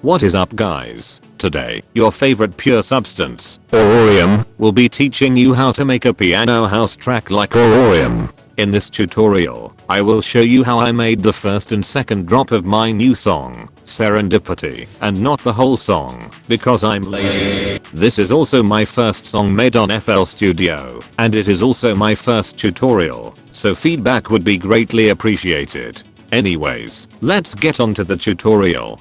What is up guys? Today, your favorite pure substance, Aurorium, will be teaching you how to make a piano house track like Aurorium. In this tutorial, I will show you how I made the first and second drop of my new song, Serendipity, and not the whole song, because I'm lazy. This is also my first song made on FL Studio, and it is also my first tutorial, so feedback would be greatly appreciated. Anyways, let's get on to the tutorial.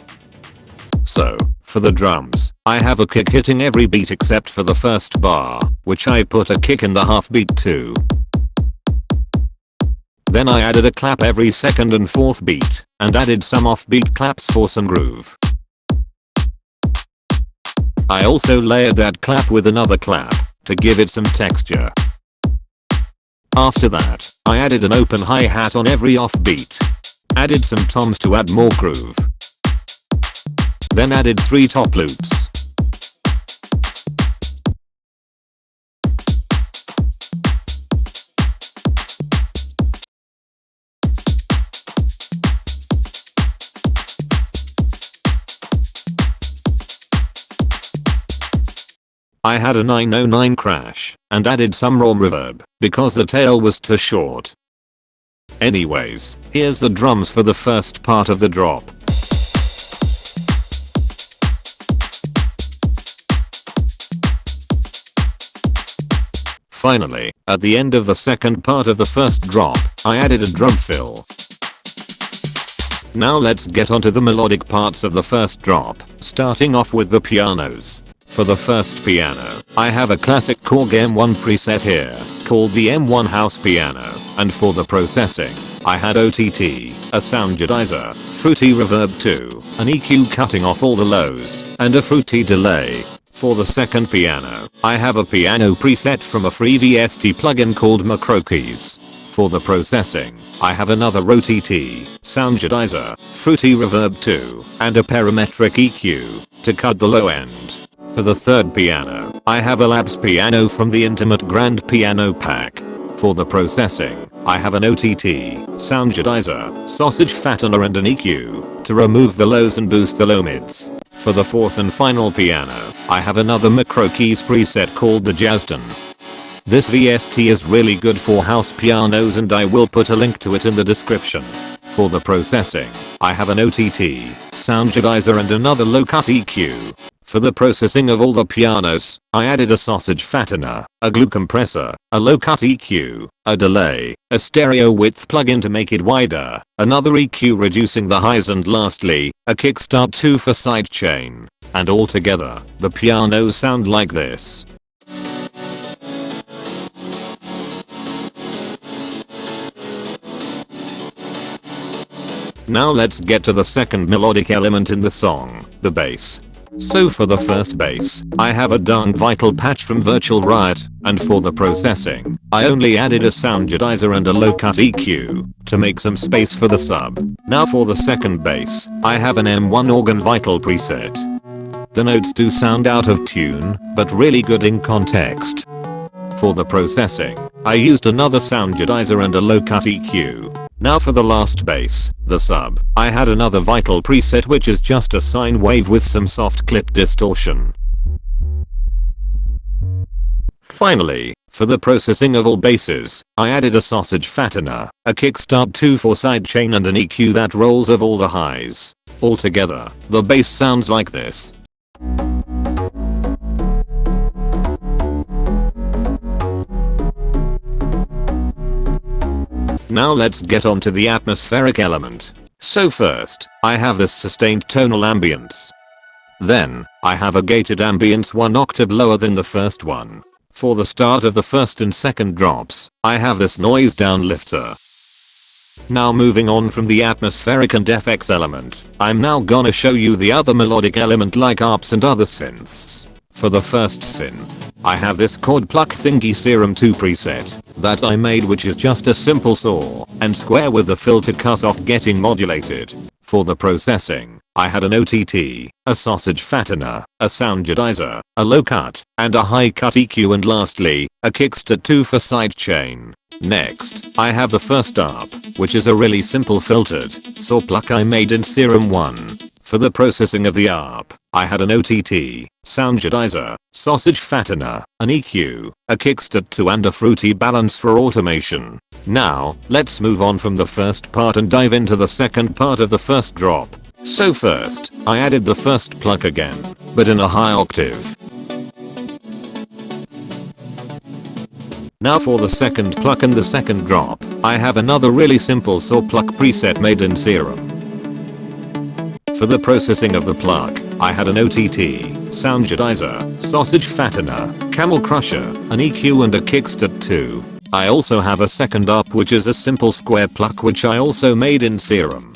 So, for the drums, I have a kick hitting every beat except for the first bar, which I put a kick in the half beat to. Then I added a clap every second and fourth beat, and added some offbeat claps for some groove. I also layered that clap with another clap, to give it some texture. After that, I added an open hi-hat on every offbeat. Added some toms to add more groove. Then added 3 top loops. I had a 909 crash, and added some raw reverb, because the tail was too short. Anyways, here's the drums for the first part of the drop. Finally, at the end of the second part of the first drop, I added a drum fill. Now let's get onto the melodic parts of the first drop, starting off with the pianos. For the first piano, I have a classic Korg M1 preset here, called the M1 House Piano, and for the processing, I had OTT, a soundgidizer, fruity reverb 2, an EQ cutting off all the lows, and a fruity delay. For the second piano, I have a piano preset from a free VST plugin called Macrokeys. For the processing, I have another OTT, soundgidizer, fruity reverb 2, and a parametric EQ, to cut the low end. For the third piano, I have a Labs piano from the Intimate Grand Piano Pack. For the processing, I have an OTT, soundgidizer, sausage fattener and an EQ, to remove the lows and boost the low mids. For the fourth and final piano, I have another Macrokeys preset called the Jazzton. This VST is really good for house pianos and I will put a link to it in the description. For the processing, I have an OTT, soundgidizer and another low-cut EQ. For the processing of all the pianos, I added a sausage fattener, a glue compressor, a low-cut EQ, a delay, a stereo width plugin to make it wider, another EQ reducing the highs and lastly, a kickstart 2 for sidechain. And altogether, the pianos sound like this. Now let's get to the second melodic element in the song, the bass. So for the first bass, I have a Dung Vital patch from Virtual Riot, and for the processing, I only added a soundgidizer and a low-cut EQ, to make some space for the sub. Now for the second bass, I have an M1 Organ Vital preset. The notes do sound out of tune, but really good in context. For the processing, I used another soundgidizer and a low-cut EQ. Now for the last bass, the sub, I had another Vital preset which is just a sine wave with some soft clip distortion. Finally, for the processing of all basses, I added a sausage fattener, a kickstart 2 for sidechain and an EQ that rolls of all the highs. Altogether, the bass sounds like this. Now let's get on to the atmospheric element. So first, I have this sustained tonal ambience. Then, I have a gated ambience 1 octave lower than the first one. For the start of the first and second drops, I have this noise down lifter. Now moving on from the atmospheric and FX element, I'm now gonna show you the other melodic element like arps and other synths. For the first synth, I have this chord pluck thingy Serum 2 preset that I made which is just a simple saw and square with the filter cut off getting modulated. For the processing, I had an OTT, a sausage fattener, a soundgidizer, a low cut, and a high cut EQ and lastly, a kickstart 2 for sidechain. Next, I have the first arp, which is a really simple filtered saw pluck I made in Serum 1. For the processing of the ARP, I had an OTT, soundjadizer, sausage fattener, an EQ, a kickstart 2 and a fruity balance for automation. Now, let's move on from the first part and dive into the second part of the first drop. So first, I added the first pluck again, but in a high octave. Now for the second pluck and the second drop, I have another really simple saw pluck preset made in Serum. For the processing of the pluck, I had an OTT, soundjadizer, sausage fattener, camel crusher, an EQ and a kickstart 2. I also have a second ARP which is a simple square pluck which I also made in Serum.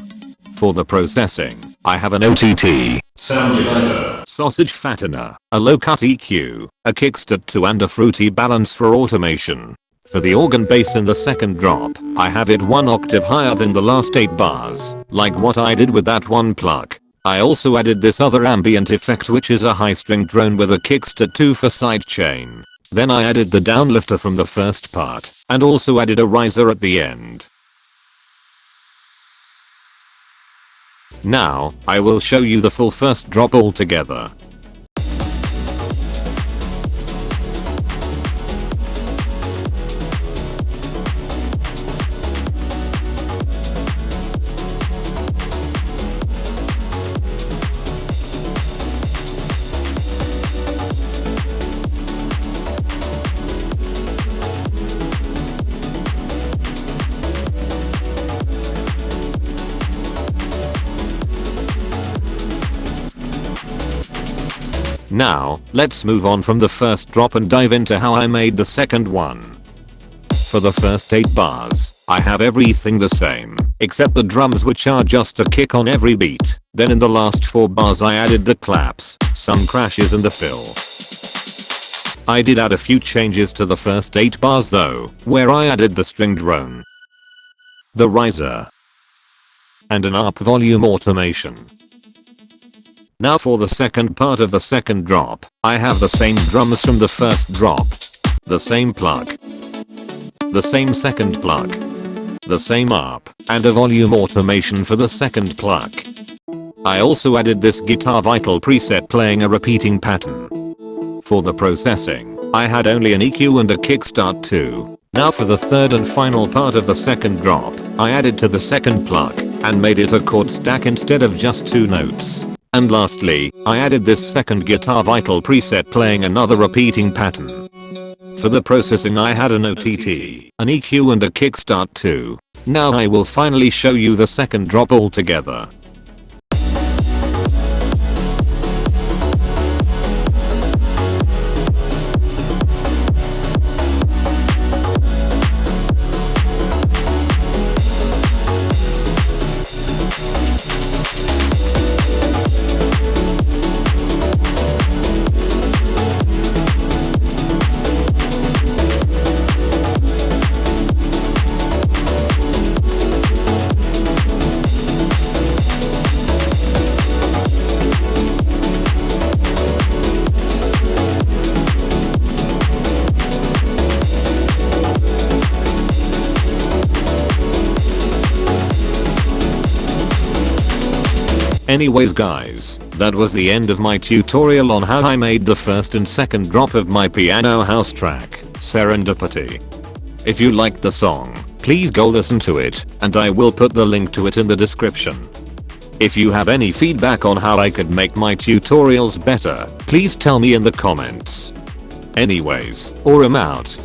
For the processing, I have an OTT, soundjadizer, sausage fattener, a low cut EQ, a kickstart 2 and a fruity balance for automation. For the organ bass in the second drop, I have it 1 octave higher than the last 8 bars, like what I did with that one pluck. I also added this other ambient effect which is a high string drone with a kickstart 2 for sidechain. Then I added the downlifter from the first part, and also added a riser at the end. Now, I will show you the full first drop altogether. Now, let's move on from the first drop and dive into how I made the second one. For the first 8 bars, I have everything the same, except the drums which are just a kick on every beat. Then in the last 4 bars I added the claps, some crashes and the fill. I did add a few changes to the first 8 bars though, where I added the string drone, the riser, and an ARP volume automation. Now for the second part of the second drop, I have the same drums from the first drop, the same pluck, the same second pluck, the same ARP, and a volume automation for the second pluck. I also added this Guitar Vital preset playing a repeating pattern. For the processing, I had only an EQ and a kickstart 2. Now for the third and final part of the second drop, I added to the second pluck, and made it a chord stack instead of just 2 notes. And lastly, I added this second Guitar Vital preset playing another repeating pattern. For the processing I had an OTT, an EQ and a kickstart 2. Now I will finally show you the second drop altogether. Anyways guys, that was the end of my tutorial on how I made the first and second drop of my piano house track, Serendipity. If you liked the song, please go listen to it, and I will put the link to it in the description. If you have any feedback on how I could make my tutorials better, please tell me in the comments. Anyways, I'm out.